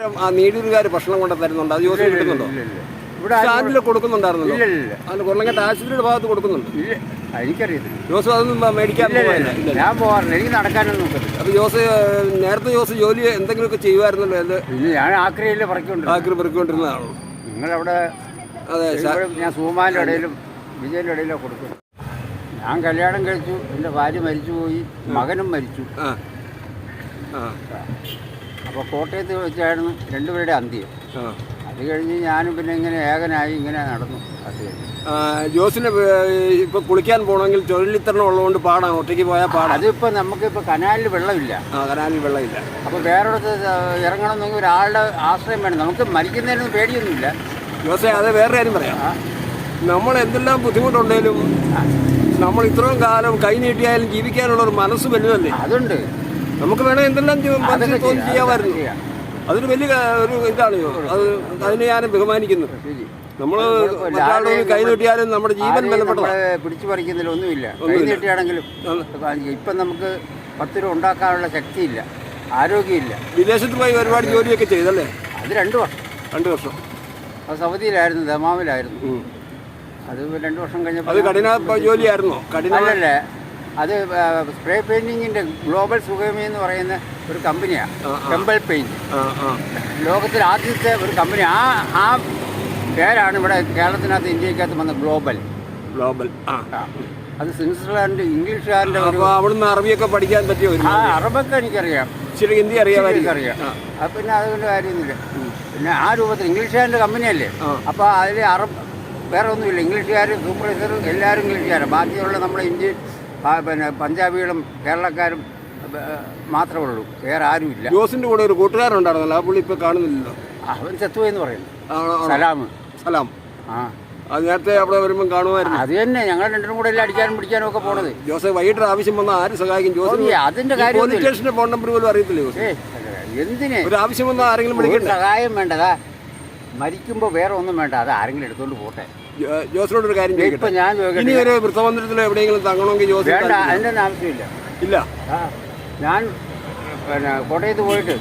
പ്രകാരം ആ നീടൂരുകാർ ഭക്ഷണം കൊണ്ട് തരുന്നുണ്ട്. അത് ജോസിന് കിട്ടുന്നുണ്ടോ? ഇവിടെ സ്റ്റാൻഡിൽ കൊടുക്കുന്നുണ്ടായിരുന്നല്ലോ. ഇല്ല. അതിന് കൊല്ലങ്കട്ട് ആശുപത്രിയുടെ ഭാഗത്ത് കൊടുക്കുന്നുണ്ട്. ഇല്ല, എനിക്കറിയത്തില്ല. ജോസ് അതൊന്നും മേടിക്കാൻ പോകാനില്ല. ഞാൻ പോകാറില്ല, എനിക്ക് നടക്കാനൊന്നും നോക്കത്തില്ല. അപ്പോൾ നേരത്തെ ജോലി എന്തെങ്കിലുമൊക്കെ ചെയ്യുമായിരുന്നല്ലോ? അത് പിന്നെ ഞാൻ ആക്രിയിൽ പറിക്കൊണ്ടിരുന്നതാണോ നിങ്ങളവിടെ? അതെ, ഞാൻ സൂമാൻ്റെ ഇടയിലും വിജയൻ്റെ ഇടയിലോ കൊടുക്കും. ഞാൻ കല്യാണം കഴിച്ചു, എൻ്റെ ഭാര്യ മരിച്ചു പോയി, മകനും മരിച്ചു. അപ്പോൾ കോട്ടയത്ത് വെച്ചായിരുന്നു രണ്ടുപേരുടെ അന്ത്യം. അത് കഴിഞ്ഞ് ഞാനും പിന്നെ ഇങ്ങനെ ഏകനായി ഇങ്ങനെ നടന്നു. അത് കഴിഞ്ഞ് ജോസിന് ഇപ്പോൾ കുളിക്കാൻ പോകണമെങ്കിൽ തൊഴിലിത്തരണം ഉള്ളതുകൊണ്ട് പാടാണ്, ഒറ്റയ്ക്ക് പോയാൽ പാടാം. അതിപ്പോൾ നമുക്കിപ്പോൾ കനാലിൽ വെള്ളമില്ല. കനാലിൽ വെള്ളമില്ല. അപ്പോൾ വേറൊരിടത്ത് ഇറങ്ങണമെന്നെങ്കിൽ ഒരാളുടെ ആശ്രയം വേണം. നമുക്ക് മരിക്കുന്നതിനൊന്നും പേടിയൊന്നുമില്ല. ജോസേ, അത് വേറെ കാര്യം പറയാം. നമ്മൾ എന്തെല്ലാം ബുദ്ധിമുട്ടുണ്ടെങ്കിലും നമ്മൾ ഇത്രയും കാലം കൈ നീട്ടിയാലും ജീവിക്കാനുള്ള ഒരു മനസ്സ് വലുതല്ലേ? അതുണ്ട്. നമുക്ക് വേണേൽ എന്തെല്ലാം ചെയ്യാമായിരുന്നു. അതൊരു വലിയ ഒരു ഇതാണ്. അതിനെ ഞാൻ ബഹുമാനിക്കുന്നു. നമ്മൾ മറ്റാളുടെ കൈ നീട്ടിയാലും നമ്മുടെ ജീവൻ ബലപ്പെട്ടത്. പിടിച്ചു പറിക്കുന്നതിലൊന്നുമില്ല. കൈ നീട്ടിയാണെങ്കിലും ഇപ്പം നമുക്ക് 10 രൂപ ഉണ്ടാക്കാനുള്ള ശക്തിയില്ല, ആരോഗ്യമില്ല. വിദേശത്ത് പോയി ഒരുപാട് ജോലിയൊക്കെ ചെയ്തല്ലേ? അത് 2 വർഷം. 2 വർഷം അത് സൗദിയിലായിരുന്നു, ദമാമിലായിരുന്നു. അത് 2 വർഷം കഴിഞ്ഞപ്പോൾ അത് കഠിന ജോലിയായിരുന്നോ? കഠിനമല്ലേ? അത് സ്പ്രേ പെയിന്റിങ്ങിന്റെ ഗ്ലോബൽ സുഗമി എന്ന് പറയുന്ന ഒരു കമ്പനിയാണ്. ടെമ്പിൾ പെയിന്റ് ലോകത്തിലെ ആദ്യത്തെ ഒരു കമ്പനി. ആ പേരാണ് ഇവിടെ കേരളത്തിനകത്ത് ഇന്ത്യക്കകത്ത് വന്ന ഗ്ലോബൽ. അത് സ്വിറ്റ്സർലാൻഡ് ഇംഗ്ലീഷുകാരൻ്റെ. അവിടുന്ന് അറബിയൊക്കെ പഠിക്കാൻ പറ്റിയോ? അറബൊക്കെ എനിക്കറിയാം, ഹിന്ദി അറിയാം. പിന്നെ അതുകൊണ്ട് കാര്യമൊന്നുമില്ല. പിന്നെ ആ രൂപത്തിൽ ഇംഗ്ലീഷുകാരൻ്റെ കമ്പനിയല്ലേ. അപ്പോൾ അതിൽ വേറെ ഒന്നുമില്ല. ഇംഗ്ലീഷുകാരും സൂപ്പർവൈസറും എല്ലാവരും ഇംഗ്ലീഷുകാരാണ്. ബാക്കിയുള്ള നമ്മുടെ ഇന്ത്യൻ പിന്നെ പഞ്ചാബികളും കേരളക്കാരും മാത്രമേ ഉള്ളൂ, വേറെ ആരുമില്ല. ജോസിന്റെ കൂടെ ഒരു കൂട്ടുകാരുണ്ടായിരുന്നല്ലോ, ആ പുള്ളി ഇപ്പൊ കാണുന്നില്ലല്ലോ. അവൻ ചത്തുപോയെന്ന് പറയുന്നു. സലാം. അത് നേരത്തെ അവിടെ വരുമ്പോൾ കാണുമായിരുന്നു. അത് തന്നെ, ഞങ്ങൾ രണ്ടും കൂടെ എല്ലാം അടിക്കാനും പിടിക്കാനും ഒക്കെ പോണത്. ജോസഫ് വൈകിട്ട് ആവശ്യം വന്നാൽ ആര് സഹായിക്കും? ജോസഫ് അതിന്റെ കാര്യം പോലീസ് സ്റ്റേഷന്റെ ഫോൺ നമ്പർ പോലും അറിയത്തില്ല. എന്തിന് ഒരു ആവശ്യം വന്നാൽ ആരെങ്കിലും വിളിക്കണ്ട. സഹായം വേണ്ടതാ, മരിക്കുമ്പോൾ വേറെ ഒന്നും വേണ്ട, അത് ആരെങ്കിലും എടുത്തോണ്ട് പോട്ടെ. ജോസിനോട് ഒരു കാര്യം ഇപ്പൊ ഞാൻ ഇനി ഒരു വൃത്തമന്ദിരത്തിലോ എവിടെയെങ്കിലും തങ്ങണമെങ്കിൽ ജോസ് വേണ്ട, അതിൻ്റെ ഒന്നും ആവശ്യമില്ല. ഇല്ല. ഞാൻ പിന്നെ കോട്ടയത്ത് പോയിട്ട്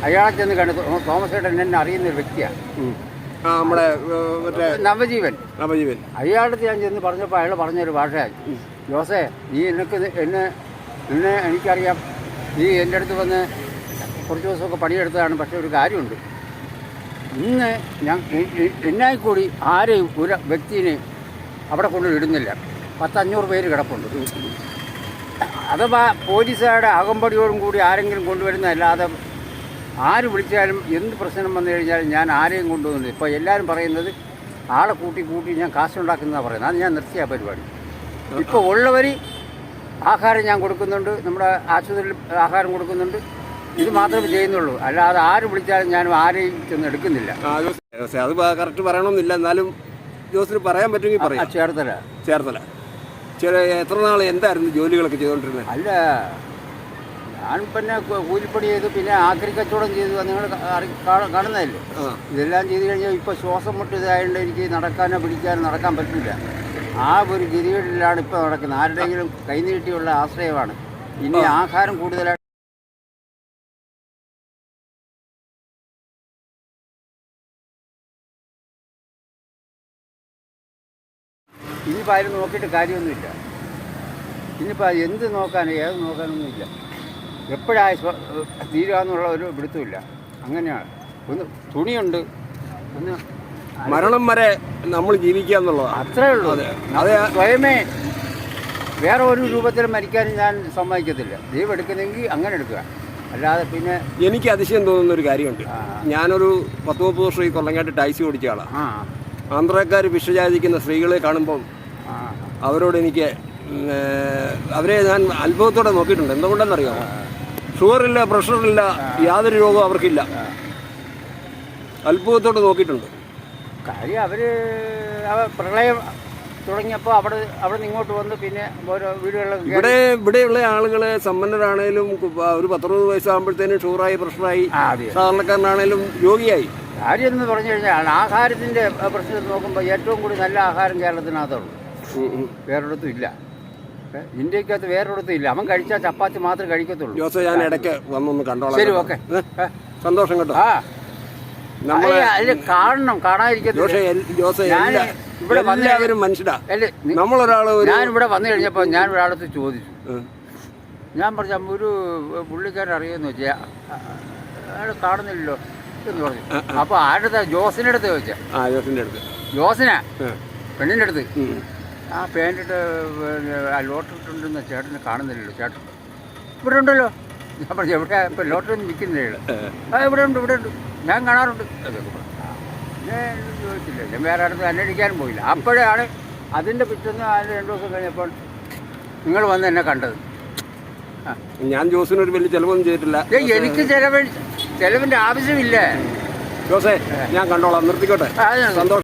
അയാളെ ചെന്ന് കണ്ടു. തോമസ് ഏട്ടൻ എന്നെ അറിയുന്ന ഒരു വ്യക്തിയാണ്, നമ്മുടെ മറ്റേ നവജീവൻ. അയാളുടെ ഞാൻ ചെന്ന് പറഞ്ഞപ്പോൾ അയാൾ പറഞ്ഞൊരു ഭാഷയായി. ജോസേ, നീ എന്നെ എനിക്കറിയാം, നീ എൻ്റെ അടുത്ത് വന്ന് കുറച്ച് ദിവസമൊക്കെ പണിയെടുത്തതാണ്. പക്ഷേ ഒരു കാര്യമുണ്ട്, ഇന്ന് ഞാൻ എന്നായി കൂടി ആരെയും ഒരു വ്യക്തിനെ അവിടെ കൊണ്ട് ഇടുന്നില്ല. 500 പേര് കിടപ്പുണ്ട്. അഥവാ പോലീസുകാരുടെ അകമ്പടിയോടും കൂടി ആരെങ്കിലും കൊണ്ടുവരുന്നതല്ലാതെ ആര് വിളിച്ചാലും എന്ത് പ്രശ്നം വന്നു കഴിഞ്ഞാൽ ഞാൻ ആരെയും കൊണ്ടുവന്നില്ല. ഇപ്പോൾ എല്ലാവരും പറയുന്നത് ആളെ കൂട്ടി ഞാൻ കാശുണ്ടാക്കുന്നതാണ് പറയുന്നത്. അത് ഞാൻ നിർത്തിയ പരിപാടി. ഇപ്പോൾ ഉള്ളവർ ആഹാരം ഞാൻ കൊടുക്കുന്നുണ്ട്, നമ്മുടെ ആശുപത്രിയിൽ ആഹാരം കൊടുക്കുന്നുണ്ട്. ഇത് മാത്രമേ ചെയ്യുന്നുള്ളൂ, അല്ലാതെ ആര് വിളിച്ചാലും ഞാൻ ആരെയും ചെന്ന് എടുക്കുന്നില്ല. അത് കറക്റ്റ് പറയണമെന്നില്ല, എന്നാലും ജോസിന് പറയാൻ പറ്റുമെങ്കിൽ പറയാം. ചേർത്തല എത്ര നാൾ എന്തായിരുന്നു ജോലികളൊക്കെ ചെയ്തുകൊണ്ടിരുന്നത്? അല്ല, ഞാൻ പിന്നെ കൂലിപ്പണി ചെയ്തു, പിന്നെ ആക്രി കച്ചവടം ചെയ്തു. നിങ്ങൾ കാണുന്നതല്ലേ. ഇതെല്ലാം ചെയ്ത് കഴിഞ്ഞാൽ ഇപ്പോൾ ശ്വാസം മുട്ടിയതായതുകൊണ്ട് എനിക്ക് നടക്കാൻ പറ്റില്ല. ആ ഒരു ഗതികേടിലാണ് ഇപ്പോൾ നടക്കുന്നത്. ആരുടെയെങ്കിലും കൈനീട്ടിയുള്ള ആശ്രയമാണ്. ഇനി ആഹാരം കൂടുതലായിട്ട് ഇനിയിപ്പോൾ ആരും നോക്കിയിട്ട് കാര്യമൊന്നുമില്ല. ഇനിയിപ്പോൾ എന്ത് നോക്കാനോ ഏത് നോക്കാനൊന്നുമില്ല. എപ്പോഴായി തീരുകയെന്നുള്ള ഒരു പിടുത്തമില്ല. അങ്ങനെയാണ്. ഒന്ന് തുണിയുണ്ട്, ഒന്ന് മരണം വരെ നമ്മൾ ജീവിക്കുക എന്നുള്ളതാണ്. അത്രേ ഉള്ളൂ. അത് സ്വയമേ വേറെ ഒരു രൂപത്തിൽ മരിക്കാനും ഞാൻ സമ്മതിക്കത്തില്ല. ദൈവം എടുക്കുന്നെങ്കിൽ അങ്ങനെ എടുക്കുക, അല്ലാതെ പിന്നെ. എനിക്ക് അതിശയം തോന്നുന്ന ഒരു കാര്യമുണ്ട്. ഞാനൊരു 10-30 വർഷം ഈ കൊല്ലങ്ങാട്ട് ടാക്സി ഓടിച്ച ആളാണ്. ആന്ധ്രക്കാർ ഭിക്ഷചാചിക്കുന്ന സ്ത്രീകളെ കാണുമ്പം അവരോട് അവരെ ഞാൻ അത്ഭുതത്തോടെ നോക്കിയിട്ടുണ്ട്. എന്തുകൊണ്ടെന്നറിയാമോ? ഷുഗറില്ല, പ്രഷറില്ല, യാതൊരു രോഗവും അവർക്കില്ല. അത്ഭുതത്തോടെ നോക്കിയിട്ടുണ്ട്. കാര്യം അവർ പ്രളയം തുടങ്ങിയപ്പോൾ അവിടെ നിന്ന് ഇങ്ങോട്ട് വന്ന് പിന്നെ ഓരോ വീടുകളിൽ ഇവിടെയുള്ള ആളുകൾ സമ്പന്നരാണേലും ഒരു 10-20 വയസ്സാകുമ്പോഴത്തേനും ഷുഗറായി, പ്രഷറായി, സാധാരണക്കാരനാണേലും രോഗിയായി. കാര്യം എന്ന് പറഞ്ഞു കഴിഞ്ഞാൽ ആഹാരത്തിൻ്റെ പ്രശ്നം നോക്കുമ്പോൾ ഏറ്റവും കൂടി നല്ല ആഹാരം കേരളത്തിനകത്തുള്ളൂ, വേറൊരിടത്തും ഇല്ല. ഇന്ത്യക്കകത്ത് വേറൊരിടത്തും ഇല്ല. അവൻ കഴിച്ചാൽ ചപ്പാത്തി മാത്രമേ കഴിക്കത്തുള്ളൂ. ഞാൻ ഇടയ്ക്ക് വന്നൊന്ന് കണ്ടോളാം. ശരി, ഓക്കെ. സന്തോഷം കേട്ടോ. ആ നമ്മളെ അതിൽ കാണണം, കാണാതിരിക്കത്തില്ല. ജോസേ ഞാൻ ഇവിടെ എല്ലാവരും മനുഷ്യരാ. അല്ലേ, നമ്മളൊരാള് ഞാൻ ഇവിടെ വന്നു കഴിഞ്ഞപ്പോൾ ഞാൻ ഒരാളത്ത് ചോദിച്ചു. ഞാൻ പറഞ്ഞ ഒരു പുള്ളിക്കാരൻ അറിയുമെന്ന് വെച്ചാൽ അയാൾ കാണുന്നില്ലല്ലോ എന്ന് പറഞ്ഞു. അപ്പോൾ ആരുടെ ജോസിൻ്റെ അടുത്ത് ചോദിച്ചാൽ ജോസിനാ പെണ്ണിൻ്റെ അടുത്ത് ആ പാൻറ്റിട്ട് ലോട്ടറിട്ടുണ്ടെന്ന് ചേട്ടന് കാണുന്നില്ലല്ലോ, ചേട്ടൻ ഇവിടെ ഉണ്ടല്ലോ. ഞാൻ പറഞ്ഞു എവിടെ ഇപ്പം ലോട്ടറി ഒന്നും വിൽക്കുന്നില്ല. ആ ഇവിടെ ഉണ്ട്, ഇവിടെ ഉണ്ട്, ഞാൻ കാണാറുണ്ട്. അതൊക്കെ പറഞ്ഞു. ഞാൻ ചോദിച്ചില്ല, ഞാൻ വേറെ അടുത്ത് അന്വേഷിക്കാനും പോയില്ല. അപ്പോഴാണ് അതിൻ്റെ പിറ്റേന്ന് 2 ദിവസം കഴിഞ്ഞപ്പോൾ നിങ്ങൾ വന്ന് എന്നെ കണ്ടത്. ഞാൻ ജോസിനൊരു വലിയ ചെലവൊന്നും ചെയ്തിട്ടില്ല. എനിക്ക് ചെലവിൻ്റെ ആവശ്യമില്ല ജോസേ, ഞാൻ കണ്ടോളാം, നിർത്തിക്കോട്ടെ. സന്തോഷം.